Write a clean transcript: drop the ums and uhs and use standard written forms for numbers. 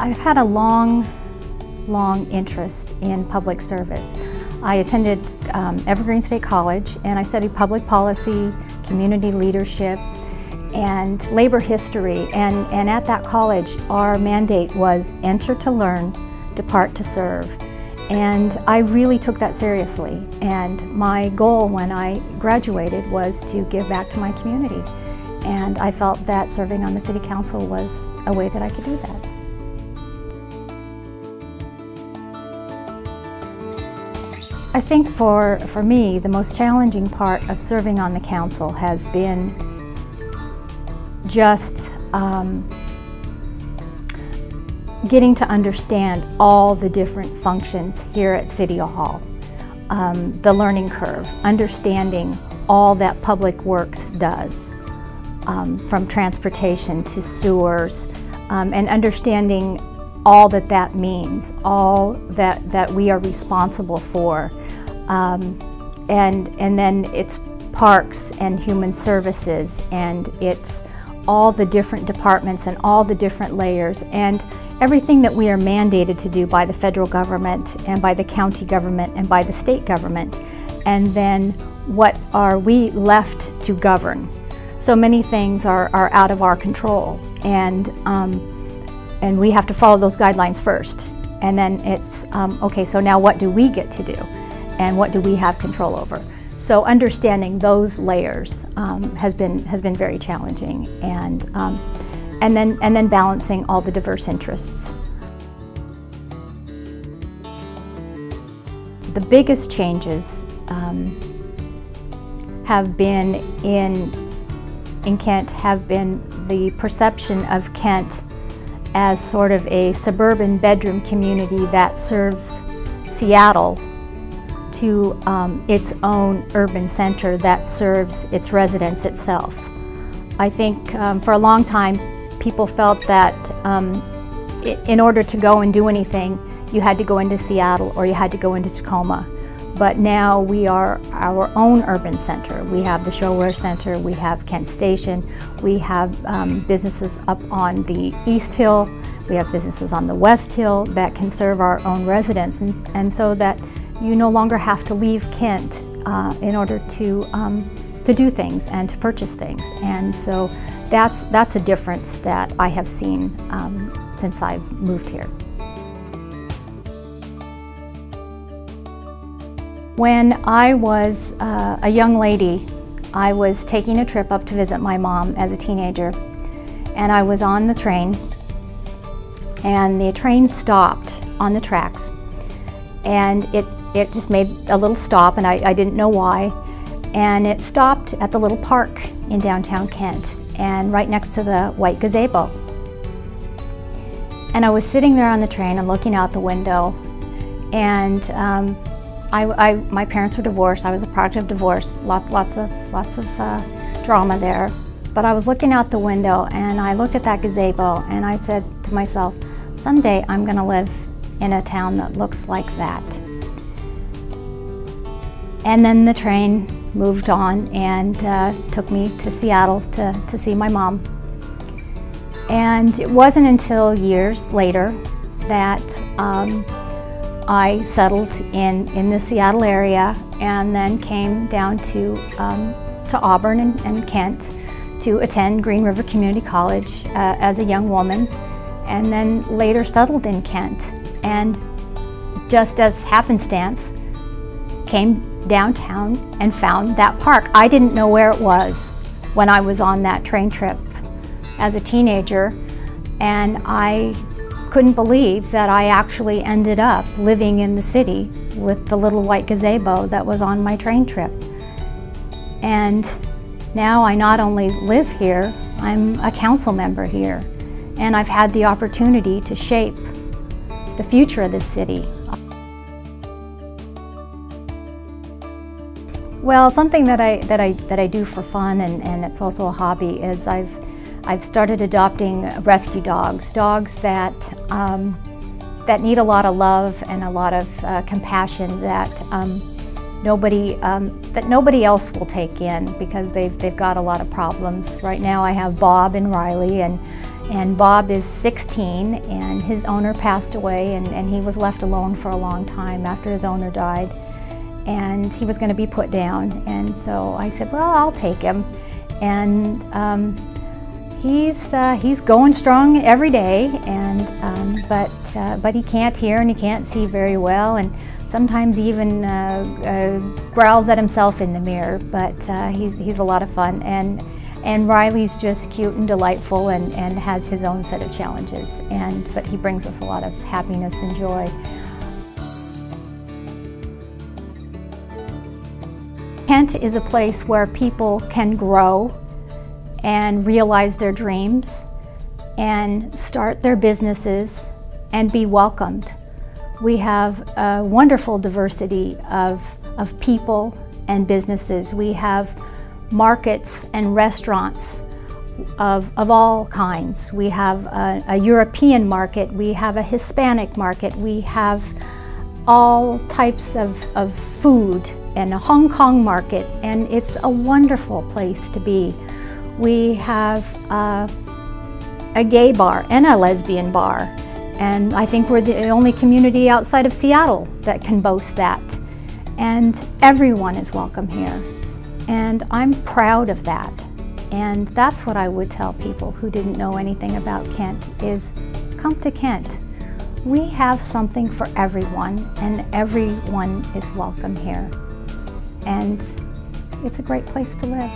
I've had a long interest in public service. I attended Evergreen State College and I studied public policy, community leadership, and labor history. And at that college, our mandate was enter to learn, depart to serve. And I really took that seriously. And my goal when I graduated was to give back to my community. And I felt that serving on the City Council was a way that I could do that. I think for me, the most challenging part of serving on the council has been just getting to understand all the different functions here at City Hall. The learning curve, understanding all that Public Works does, from transportation to sewers, and understanding all that that means, all that we are responsible for. And then it's parks and human services, and it's all the different departments and all the different layers, and everything that we are mandated to do by the federal government and by the county government and by the state government. And then what are we left to govern? So many things are out of our control, and we have to follow those guidelines first. And then it's, okay, so now what do we get to do? And what do we have control over? So understanding those layers has been very challenging, and then balancing all the diverse interests. The biggest changes have been in Kent have been the perception of Kent as sort of a suburban bedroom community that serves Seattle to its own urban center that serves its residents itself. I think for a long time people felt that in order to go and do anything you had to go into Seattle or you had to go into Tacoma. But now we are our own urban center. We have the Showware Center, we have Kent Station, we have businesses up on the East Hill, we have businesses on the West Hill that can serve our own residents, and so that you no longer have to leave Kent in order to do things and to purchase things. And so that's a difference that I have seen since I've moved here. When I was a young lady, I was taking a trip up to visit my mom as a teenager, and I was on the train, and the train stopped on the tracks, and it just made a little stop, and I didn't know why, and it stopped at the little park in downtown Kent, and right next to the white gazebo. And I was sitting there on the train and looking out the window, and my parents were divorced. I was a product of divorce, lots of drama there. But I was looking out the window and I looked at that gazebo and I said to myself, someday I'm going to live in a town that looks like that. And then the train moved on and took me to Seattle to see my mom. And it wasn't until years later that I settled in the Seattle area, and then came down to Auburn and Kent to attend Green River Community College as a young woman, and then later settled in Kent. And just as happenstance, came downtown and found that park. I didn't know where it was when I was on that train trip as a teenager, and I couldn't believe that I actually ended up living in the city with the little white gazebo that was on my train trip. And now I not only live here, I'm a council member here, and I've had the opportunity to shape the future of this city. Well, something that I do for fun, and it's also a hobby, is I've started adopting rescue dogs that need a lot of love and a lot of compassion that nobody else will take in, because they've got a lot of problems. Right now I have Bob and Riley, and And Bob is 16, and his owner passed away, and he was left alone for a long time after his owner died. And he was going to be put down, and so I said, well, I'll take him. And he's going strong every day, and but he can't hear and he can't see very well, and sometimes he even growls at himself in the mirror. But he's a lot of fun, and Riley's just cute and delightful, and has his own set of challenges. But he brings us a lot of happiness and joy. Kent is a place where people can grow and realize their dreams and start their businesses and be welcomed. We have a wonderful diversity of people and businesses. We have markets and restaurants of all kinds. We have a European market, we have a Hispanic market, we have all types of food, and a Hong Kong market, and it's a wonderful place to be. We have a gay bar and a lesbian bar, and I think we're the only community outside of Seattle that can boast that. And everyone is welcome here, and I'm proud of that. And that's what I would tell people who didn't know anything about Kent is, come to Kent. We have something for everyone, and everyone is welcome here. And it's a great place to live.